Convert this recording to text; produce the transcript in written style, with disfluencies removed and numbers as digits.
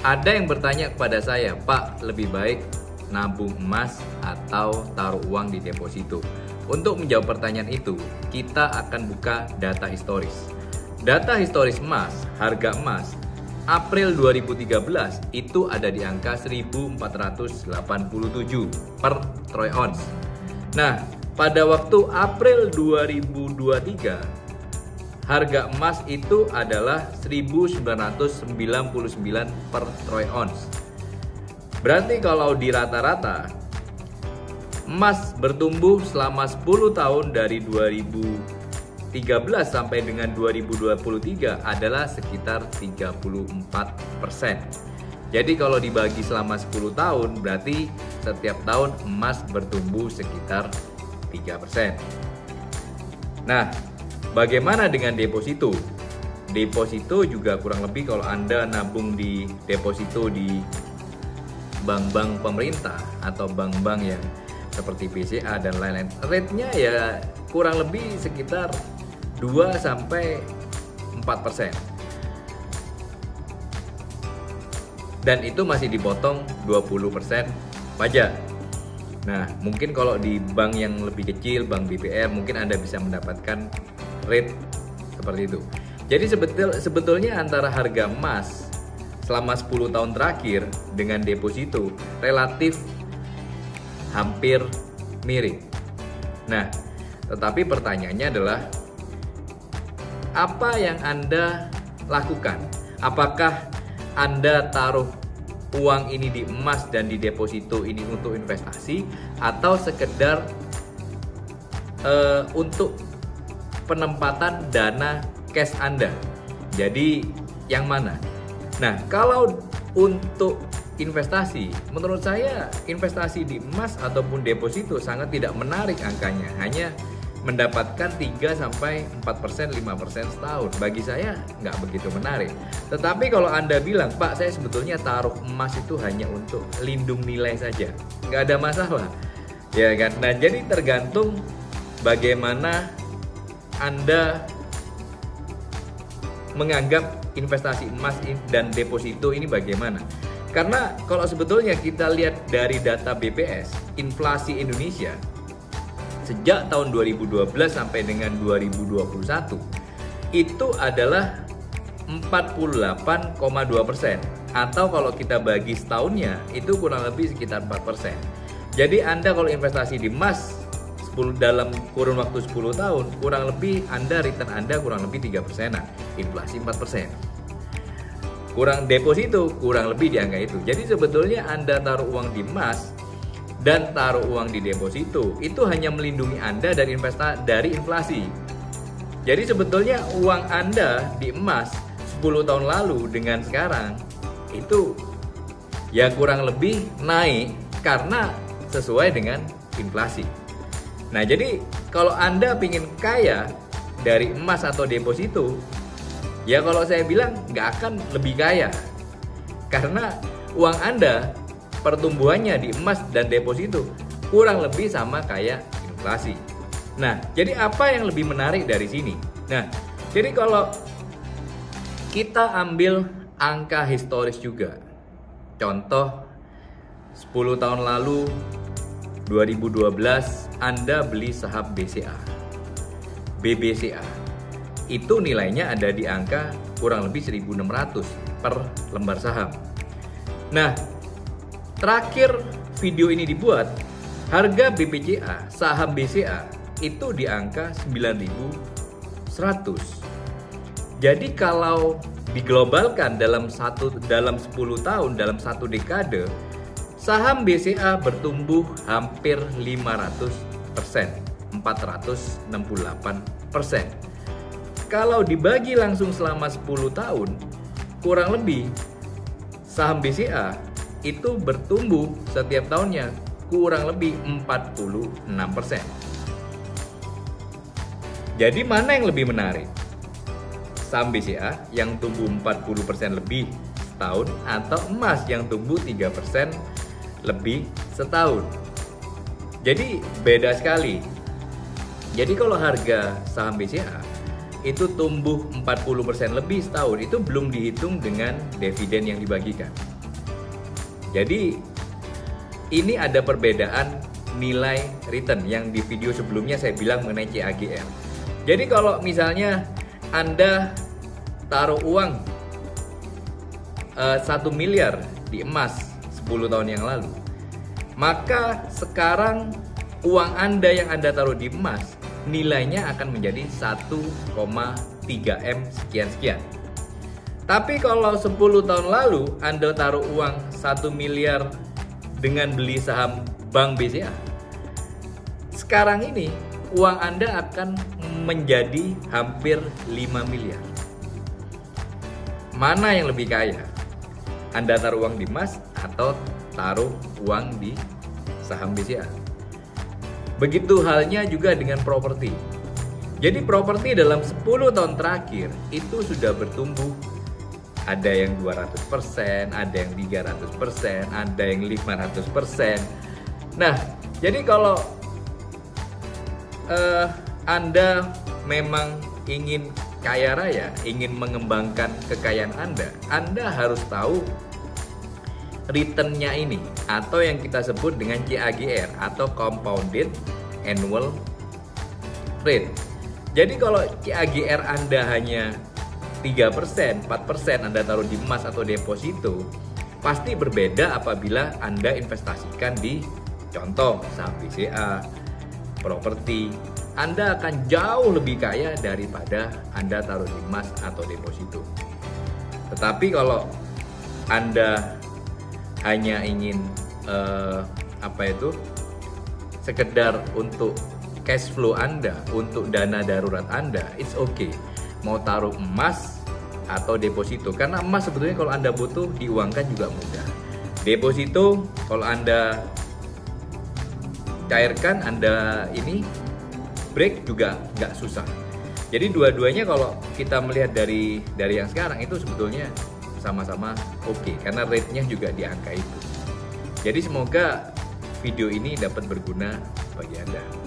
Ada yang bertanya kepada saya, Pak, lebih baik nabung emas atau taruh uang di deposito? Untuk menjawab pertanyaan itu, kita akan buka data historis. Data historis emas, harga emas, April 2013 itu ada di angka 1487 per troy ounce. Nah, pada waktu April 2023, harga emas itu adalah 1999 per troy ounce. Berarti kalau di rata-rata, emas bertumbuh selama 10 tahun dari 2013 sampai dengan 2023 adalah sekitar 34%. Jadi kalau dibagi selama 10 tahun, berarti setiap tahun emas bertumbuh sekitar 3%. Nah, bagaimana dengan deposito? Deposito juga kurang lebih kalau Anda nabung di deposito di bank-bank pemerintah atau bank-bank yang seperti BCA dan lain-lain, rate-nya ya kurang lebih sekitar 2-4%. Dan itu masih dipotong 20% pajak. Nah, mungkin kalau di bank yang lebih kecil, bank BPR, mungkin Anda bisa mendapatkan rate seperti itu. Jadi sebetulnya antara harga emas selama 10 tahun terakhir dengan deposito relatif hampir mirip. Nah, tetapi pertanyaannya adalah apa yang Anda lakukan? Apakah Anda taruh uang ini di emas dan di deposito ini untuk investasi atau sekedar untuk penempatan dana cash Anda? Jadi yang mana? Nah, kalau untuk investasi, menurut saya investasi di emas ataupun deposito sangat tidak menarik angkanya, hanya mendapatkan 3-4%, 5% setahun. Bagi saya nggak begitu menarik. Tetapi kalau Anda bilang, Pak, saya sebetulnya taruh emas itu hanya untuk lindung nilai saja, nggak ada masalah, ya kan? Nah, jadi tergantung bagaimana Anda menganggap investasi emas dan deposito ini bagaimana. Karena kalau sebetulnya kita lihat dari data BPS, inflasi Indonesia sejak tahun 2012 sampai dengan 2021 itu adalah 48,2%, atau kalau kita bagi setahunnya itu kurang lebih sekitar 4%. Jadi Anda kalau investasi di emas dalam kurun waktu 10 tahun, kurang lebih return Anda kurang lebih 3%-an, inflasi 4%. Kurang deposito kurang lebih di angka itu. Jadi sebetulnya Anda taruh uang di emas dan taruh uang di deposito itu hanya melindungi Anda dari inflasi. Jadi sebetulnya uang Anda di emas 10 tahun lalu dengan sekarang itu ya kurang lebih naik karena sesuai dengan inflasi. Nah, jadi kalau Anda ingin kaya dari emas atau deposito, ya kalau saya bilang nggak akan lebih kaya. Karena uang Anda pertumbuhannya di emas dan deposito kurang lebih sama kayak inflasi. Nah, jadi apa yang lebih menarik dari sini? Nah, jadi kalau kita ambil angka historis juga. Contoh 10 tahun lalu 2012 Anda beli saham BBCA. Itu nilainya ada di angka kurang lebih 1.600 per lembar saham. Nah, terakhir video ini dibuat, harga BBCA, saham BCA itu di angka 9.100. Jadi kalau diglobalkan dalam 10 tahun, dalam satu dekade, saham BCA bertumbuh hampir 500%, 468%. Kalau dibagi langsung selama 10 tahun, kurang lebih saham BCA itu bertumbuh setiap tahunnya kurang lebih 46%. Jadi mana yang lebih menarik? Saham BCA yang tumbuh 40% lebih setahun atau emas yang tumbuh 3% lebih setahun? Jadi beda sekali. Jadi kalau harga saham BCA itu tumbuh 40% lebih setahun, itu belum dihitung dengan dividen yang dibagikan. Jadi ini ada perbedaan nilai return yang di video sebelumnya saya bilang mengenai CAGR. Jadi kalau misalnya Anda taruh uang 1 miliar di emas 10 tahun yang lalu, maka sekarang uang Anda yang Anda taruh di emas nilainya akan menjadi 1,3 M sekian-sekian. Tapi kalau 10 tahun lalu Anda taruh uang 1 miliar dengan beli saham Bank BCA, sekarang ini uang Anda akan menjadi hampir 5 miliar. Mana yang lebih kaya? Anda taruh uang di emas atau taruh uang di saham BCA? Begitu halnya juga dengan properti. Jadi properti dalam 10 tahun terakhir itu sudah bertumbuh. Ada yang 200%, ada yang 300%, ada yang 500%. Nah, jadi kalau Anda memang ingin kaya raya, ingin mengembangkan kekayaan Anda harus tahu return-nya ini, atau yang kita sebut dengan CAGR atau Compounded Annual Rate. Jadi kalau CAGR Anda hanya 3%, 4% Anda taruh di emas atau deposito, pasti berbeda apabila Anda investasikan di contoh saham BCA, properti. Anda akan jauh lebih kaya daripada Anda taruh di emas atau deposito. Tetapi kalau Anda hanya ingin sekedar untuk cash flow Anda, untuk dana darurat Anda, it's okay. Mau taruh emas atau deposito, karena emas sebetulnya kalau Anda butuh diuangkan juga mudah. Deposito kalau Anda cairkan, Anda ini break juga nggak susah. Jadi dua-duanya kalau kita melihat dari yang sekarang itu sebetulnya sama-sama oke, karena rate-nya juga di angka itu. Jadi semoga video ini dapat berguna bagi Anda.